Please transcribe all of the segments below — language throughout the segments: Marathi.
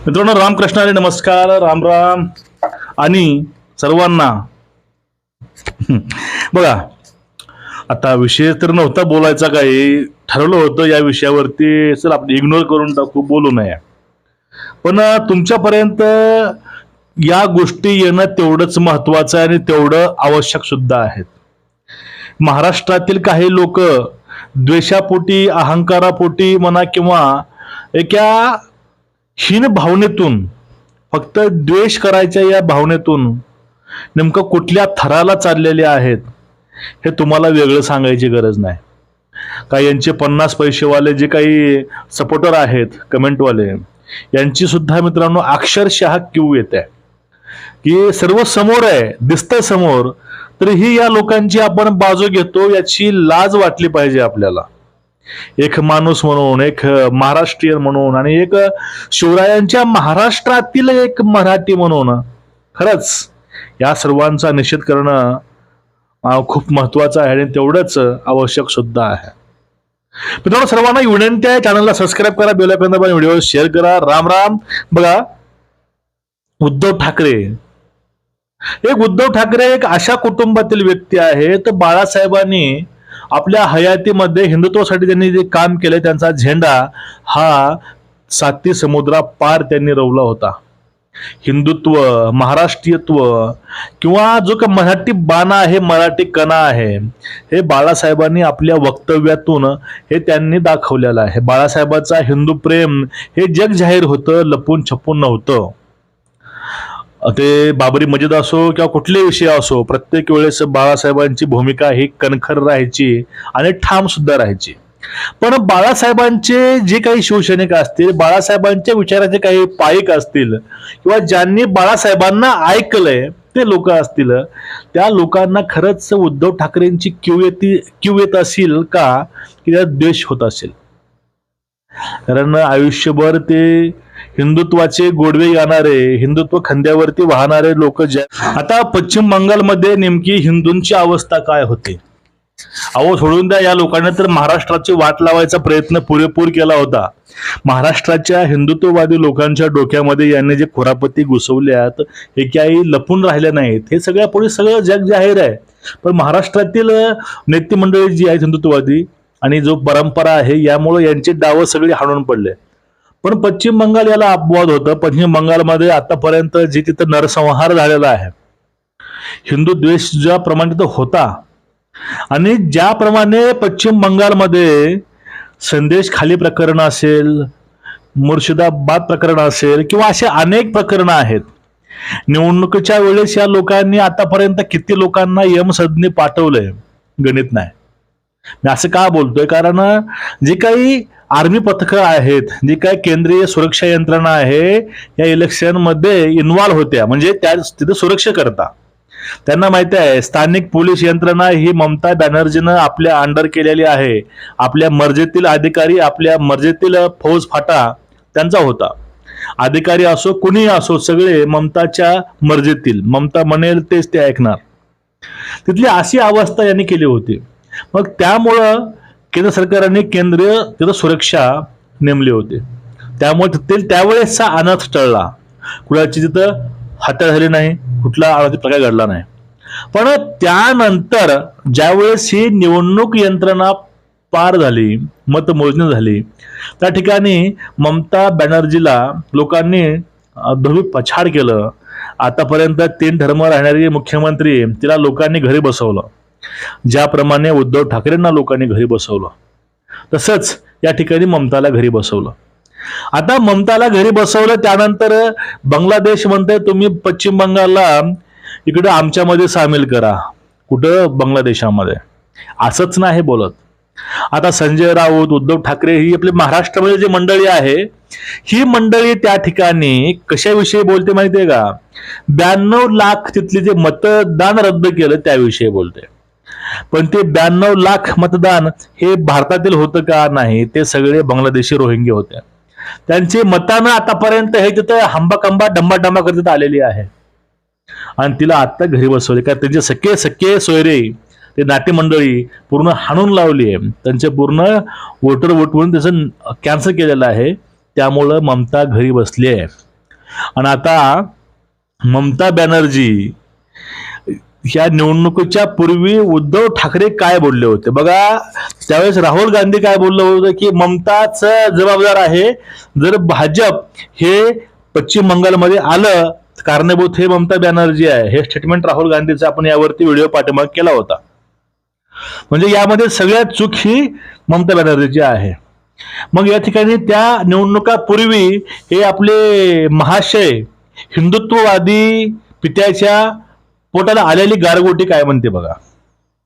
मित्रांनो, रामकृष्ण हरी, नमस्कार, राम राम आणि सर्वांना. बघा, आता विषय तर नव्हता बोलायचा, काही ठरवलं होतं या विषयावरती, चल आपण इग्नोर करून टाकू, बोलू नये. पण तुमच्यापर्यंत या गोष्टी येणं तेवढंच महत्वाचं आहे आणि तेवढं आवश्यक सुद्धा आहेत. महाराष्ट्रातील काही लोक द्वेषापोटी, अहंकारापोटी म्हणा किंवा एका हीन भावनेतून, फक्त द्वेष करायच्या या भावनेतून नेमकं कुठल्या थराला चाललेले आहेत हे तुम्हाला वेगळं सांगायची गरज नाही. काही यांचे 50 पैसेवाले जे काही सपोर्टर आहेत, कमेंटवाले, यांची सुद्धा मित्रांनो अक्षरशः क्यू येते की सर्व समोर आहे, दिसतंय समोर, तरीही या लोकांची आपण बाजू घेतो, याची लाज वाटली पाहिजे आपल्याला. एक माणूस म्हणून, एक महाराष्ट्रीयन म्हणून आणि एक शिवरायांच्या महाराष्ट्रातील एक मराठी म्हणून खरंच या सर्वांचा निषेध करणं खूप महत्वाचं आहे आणि तेवढंच आवश्यक सुद्धा आहे. मित्रांनो, सर्वांना विनंती आहे, चॅनलला सबस्क्राईब करा, बेल आयकॉन दाबा, व्हिडिओ शेअर करा. राम राम. बघा, उद्धव ठाकरे उद्धव ठाकरे एक अशा कुटुंबातील व्यक्ती आहेत, बाळासाहेबांनी आपल्या हयातीमध्ये हिंदुत्वासाठी त्यांनी जे काम केले, त्यांचा झेंडा हा 7 समुद्रा पार त्यांनी रोवला होता. हिंदुत्व, महाराष्ट्रीयत्व किंवा जो का मराठी बाणा आहे, मराठी कणा आहे, हे बाळासाहेबांनी आपल्या वक्तव्यातून हे त्यांनी दाखवलेलं आहे. बाळासाहेबांचा हिंदू प्रेम हे जग जाहीर होतं, लपून छपून नव्हतं. ते बाबरी मस्जिद असो किंवा कुठलेही विषय असो, प्रत्येक वेळेस बाळासाहेबांची भूमिका ही कणखर राहायची आणि ठाम सुद्धा राहायची. पण बाळासाहेबांचे जे काही शिवसैनिक असतील, बाळासाहेबांच्या विचाराचे काही पाईक असतील किंवा ज्यांनी बाळासाहेबांना ऐकलंय ते लोक असतील, त्या लोकांना खरंच उद्धव ठाकरेंची क्यू येत असेल का, की त्यात द्वेष होत असेल? कारण आयुष्यभर ते हिंदुत्वाचे गोडवे गाणारे, हिंदुत्व खांद्यावरती वाहणारे लोक. आता पश्चिम बंगालमध्ये नेमकी हिंदूंची अवस्था काय होते? अहो, सोडून द्या, या लोकांनी तर महाराष्ट्राची वाट लावायचा प्रयत्न पुरेपूर केला होता. महाराष्ट्राच्या हिंदुत्ववादी लोकांच्या डोक्यामध्ये यांनी जे खुरापती घुसवल्यात हे काही लपून राहिले नाहीत, हे सगळ्या पुढे सगळं जग जाहीर आहे. पण महाराष्ट्रातील नेते मंडळी जी आहेत हिंदुत्ववादी आणि जो परंपरा आहे, यामुळे यांचे डाव सगळे हाणून पडले. पण पश्चिम बंगाल याला अपवाद होतं. पश्चिम बंगालमध्ये आतापर्यंत जे तिथं नरसंहार झालेला आहे, हिंदू द्वेष ज्याप्रमाणे तिथं होता आणि ज्याप्रमाणे पश्चिम बंगालमध्ये संदेश खाली प्रकरण असेल, मुर्शिदाबाद प्रकरण असेल किंवा असे अनेक प्रकरणं आहेत. निवडणुकीच्या वेळेस या लोकांनी आतापर्यंत किती लोकांना यमसदनी पाठवलंय गणित नाही. मी असं का बोलतोय? कारण जे काही आर्मी पथकं आहेत, जी काही केंद्रीय सुरक्षा यंत्रणा आहे, या इलेक्शन मध्ये इन्व्हॉल्व्ह होत्या, म्हणजे त्या तिथे सुरक्षा करता. त्यांना माहिती आहे स्थानिक पोलीस यंत्रणा ही ममता बॅनर्जीनं आपल्या अंडर केलेली आहे. आपल्या मर्जीतील अधिकारी, आपल्या मर्जीतील फौज फाटा त्यांचा होता. अधिकारी असो, कुणी असो, सगळे ममताच्या मर्जीतील, ममता म्हणेल तेच ते ऐकणार. तिथली अशी अवस्था यांनी केली होती. मग त्यामुळं केंद्र सरकारने केंद्रीय तिथं सुरक्षा नेमली होती. त्यामुळे तिथं त्यावेळेसचा अनर्थ टळला. कुणाची तिथं हत्या झाली नाही, कुठला आळाची प्रकार घडला नाही. पण त्यानंतर ज्यावेळेस ही निवडणूक यंत्रणा पार झाली, मतमोजणी झाली, त्या ठिकाणी ममता बॅनर्जीला लोकांनी धोबी पछाड केलं. आतापर्यंत 3 टर्म राहणारी मुख्यमंत्री, तिला लोकांनी घरी बसवलं. ज्याप्रमाणे उद्धव ठाकरेंना लोकांनी घरी बसवलं, तसंच या ठिकाणी ममताला घरी बसवलं. आता ममताला घरी बसवलं, त्यानंतर बांगलादेश म्हणते तुम्ही पश्चिम बंगालला इकडे आमच्यामध्ये सामील करा. कुठं? बांगलादेशामध्ये. असंच नाही बोलत. आता संजय राऊत, उद्धव ठाकरे, ही आपली महाराष्ट्रामध्ये जी मंडळी आहे, ही मंडळी त्या ठिकाणी कशाविषयी बोलते माहितीये का? 92 लाख तिथले जे मतदान रद्द केलं त्याविषयी बोलते. पण ते 92 लाख मतदान हे भारतातील होतं का? नाही, ते सगळे बांगलादेशी रोहिंगे होते. त्यांची मतानं आतापर्यंत हे तिथं हंबाकंबा डंबाडंबा करत आलेली आहे आणि तिला आता घरी बसवले का? त्यांचे सख्खे सोयरे, ते नाट्य मंडळी पूर्ण हाणून लावली आहे. त्यांचे पूर्ण वोटर वोट म्हणून त्याचं कॅन्सल केलेलं आहे. त्यामुळं ममता घरी बसली आहे. आणि आता ममता बॅनर्जी ह्या निवडणुकीच्या पूर्वी उद्धव ठाकरे काय बोलले होते बघा. त्यावेळेस राहुल गांधी काय बोललं होतं की ममताच जबाबदार आहे, जर भाजप हे पश्चिम बंगालमध्ये आलं कारणीभूत हे ममता बॅनर्जी आहे. हे स्टेटमेंट राहुल गांधीचा आपण यावरती व्हिडिओ पाठिंबा केला होता. म्हणजे यामध्ये सगळ्यात चूक ही ममता बॅनर्जीची आहे. मग या ठिकाणी त्या निवडणुकापूर्वी हे आपले महाशय हिंदुत्ववादी पित्याच्या पोटाला आलेली गारगोटी काय म्हणते बघा.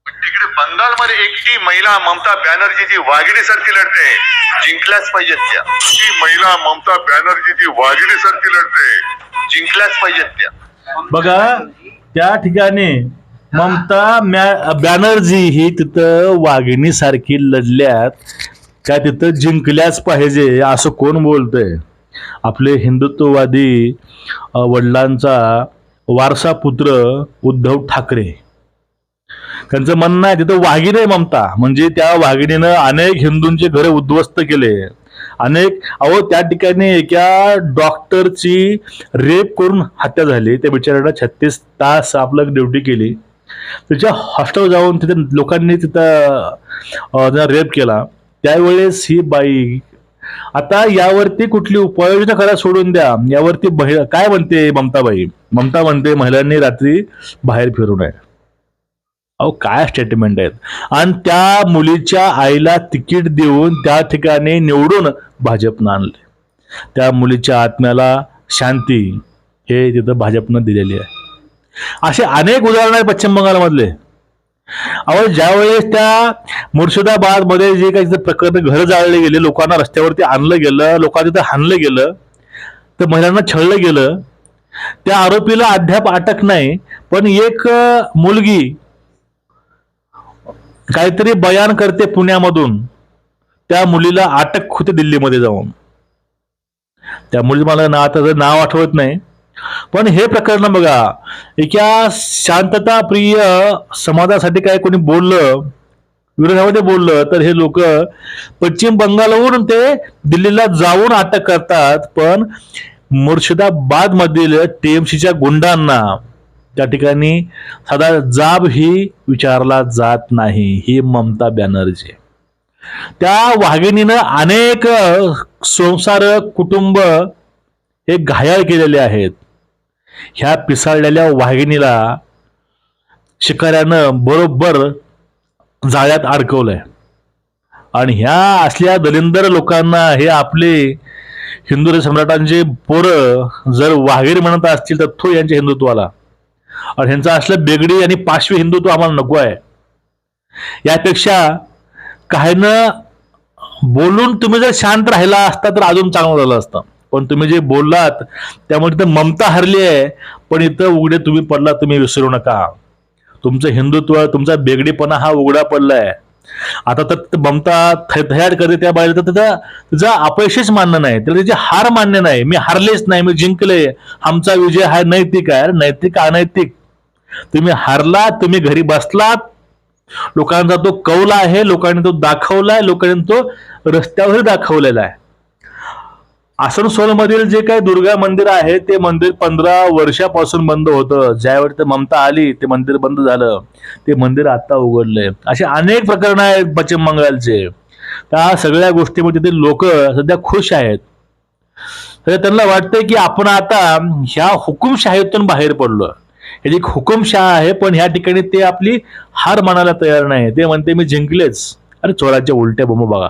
तिकडे बंगालमध्ये एकटी महिला ममता बॅनर्जी जी वाघिणीसारखी लढते, जिंकल्याच पाहिजेत त्या. ती महिला ममता बॅनर्जी जी वाघिणीसारखी लढते, जिंकल्याच पाहिजेत त्या. बघा त्या ठिकाणी ममता बॅनर्जी ही तिथं वाघिणीसारखी लढल्यात काय, तिथं जिंकल्याच पाहिजे असं कोण बोलतंय. आपले हिंदुत्ववादी वडिलांचा वारसा पुत्र उद्धव ठाकरे त्यांचं म्हणणं आहे तिथं वाघिणी आहे ममता, म्हणजे त्या वाघिणीनं अनेक हिंदूंचे घरे उद्ध्वस्त केले. त्या ठिकाणी एका डॉक्टरची रेप करून हत्या झाली. त्या बिचाऱ्याला 36 तास आपलं ड्युटी केली. त्याच्या हॉस्टेल जाऊन तिथे लोकांनी तिथं रेप केला. त्यावेळेस ही बाई आता यावरती कुठली उपाययोजना करा सोडून द्या. यावरती काय म्हणते ममताबाई. ममता म्हणते महिलांनी रात्री बाहेर फिरू नये. अहो काय स्टेटमेंट आहेत. आणि त्या मुलीच्या आईला तिकीट देऊन त्या ठिकाणी निवडून भाजपनं आणले. त्या मुलीच्या आत्म्याला शांती हे तिथं भाजपनं दिलेली आहे. असे अनेक उदाहरण आहेत पश्चिम बंगालमधले. अहो ज्यावेळेस त्या मुर्शिदाबाद मध्ये जे काही प्रकरण घर जाळले गेले, लोकांना रस्त्यावरती आणलं गेलं, लोकांना तिथं हाणलं गेलं, तर महिलांना छळलं गेलं, त्या आरोपीला अद्याप अटक नाही. पण एक मुलगी काहीतरी बयान करते पुण्यामधून, त्या मुलीला अटक होते दिल्लीमध्ये जाऊन. त्या मुली मला नाव आठवत नाही. पण हे प्रकरण बघा, एका शांतताप्रिय समाजासाठी काय कोणी बोललं, विरोधामध्ये बोललं, तर हे लोक पश्चिम बंगालवरून ते दिल्लीला जाऊन अटक करतात. पण मुर्शिदाबाद मधील टीएमसीच्या गुंडांना त्या ठिकाणी साधा जाब ही विचारला जात नाही. ही ममता बॅनर्जी. त्या वाघिणीनं अनेक संसार कुटुंब हे घायाळ केलेले आहेत. ह्या पिसाळलेल्या वाघिणीला शिकाऱ्यानं बरोबर जाळ्यात अडकवलंय. आणि ह्या असल्या दलिंदर लोकांना हे आपले हिंदू सम्राटांचे पोरं जर वाघीर म्हणत असतील तर तो यांच्या हिंदुत्वाला, आणि ह्यांचं असलं बेगडी आणि पाशवी हिंदुत्व आम्हाला नको आहे. यापेक्षा काहीनं बोलून तुम्ही जर शांत राहिला असता तर अजून चांगलं झालं असतं. पण तुम्ही जे बोललात त्यामुळे इथं ममता हरली आहे, पण इथं उघडे तुम्ही पडला. तुम्ही विसरू नका, तुमचं हिंदुत्व, तुमचा बेगडीपणा हा उघडा पडलाय. आता तर ममता थयाट करते त्या बाहेर, तर तिचा अपयशच मान्य नाही, त्याला तिची हार मान्य नाही. मी हारलेच नाही, मी जिंकले, आमचा विजय हा नैतिक आहे. नैतिक अनैतिक, तुम्ही हारला, तुम्ही घरी बसलात. लोकांचा तो कौल आहे, लोकांनी तो दाखवलाय, लोकांनी तो रस्त्यावर दाखवलेला आहे. आसनसोल मधील जे काही दुर्गा मंदिर आहे ते मंदिर 15 वर्षापासून बंद होतं. ज्यावेळी ते ममता आली ते मंदिर बंद झालं. ते मंदिर आता उघडलंय. असे अनेक प्रकरण आहेत पश्चिम बंगालचे. त्या सगळ्या गोष्टीमध्ये ते लोक सध्या खुश आहेत. तर त्यांना वाटतंय की आपण आता ह्या हुकुमशाहीतून बाहेर पडलो. हे एक हुकुमशाह आहे, पण ह्या ठिकाणी ते आपली हार मानायला तयार नाही. ते म्हणते मी जिंकलेच. अरे चोराच्या उलट्या बोंब बघा.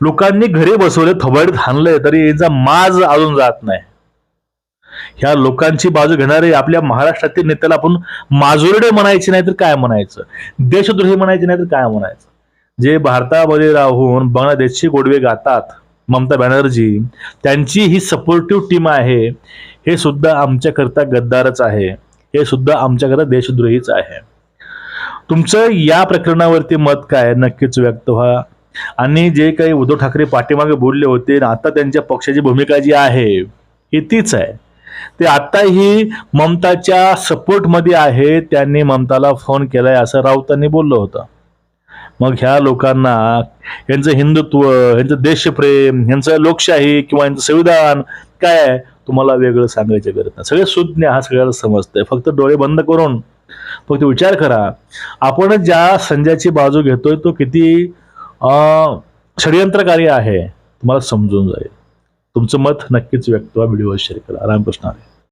लोकांनी घरी बसवले, थोबाडीत हाणलंय, तरी यांचा माज अजून जात नाही. ह्या लोकांची बाजू घेणारे आपल्या महाराष्ट्रातील नेत्याला आपण माजुरडे म्हणायचे नाही तर काय म्हणायचं, देशद्रोही म्हणायचे नाही तर काय म्हणायचं. जे भारतामध्ये राहून बांगलादेशची गोडवे गातात ममता बॅनर्जी, त्यांची ही सपोर्टिव्ह टीम आहे. हे सुद्धा आमच्याकरता गद्दारच आहे. हे सुद्धा आमच्याकरता देशद्रोहीच आहे. तुमचं या प्रकरणावरती मत काय नक्कीच व्यक्त व्हा. आणि जे काही उद्धव ठाकरे पाठीमागे बोलले होते, आता त्यांच्या पक्षाची भूमिका जी आहे ही तीच आहे. ते आताही ममताच्या सपोर्ट मध्ये आहे. त्यांनी ममताला फोन केलाय असं राऊतांनी बोललं होतं. मग ह्या लोकांना यांचं हिंदुत्व, यांचं देशप्रेम, यांचं लोकशाही किंवा यांचं संविधान काय तुम्हाला वेगळं सांगायची गरज नाही. सगळे सुज्ञ हा सगळ्याला समजतंय. फक्त डोळे बंद करून फक्त विचार करा, आपण ज्या संजयची बाजू घेतोय तो किती षडयंत्रकारी आहे तुम्हाला समजून जाईल. तुमचं मत नक्कीच व्यक्त व्हा. व्हिडिओ शेअर करा. रामकृष्ण हरी.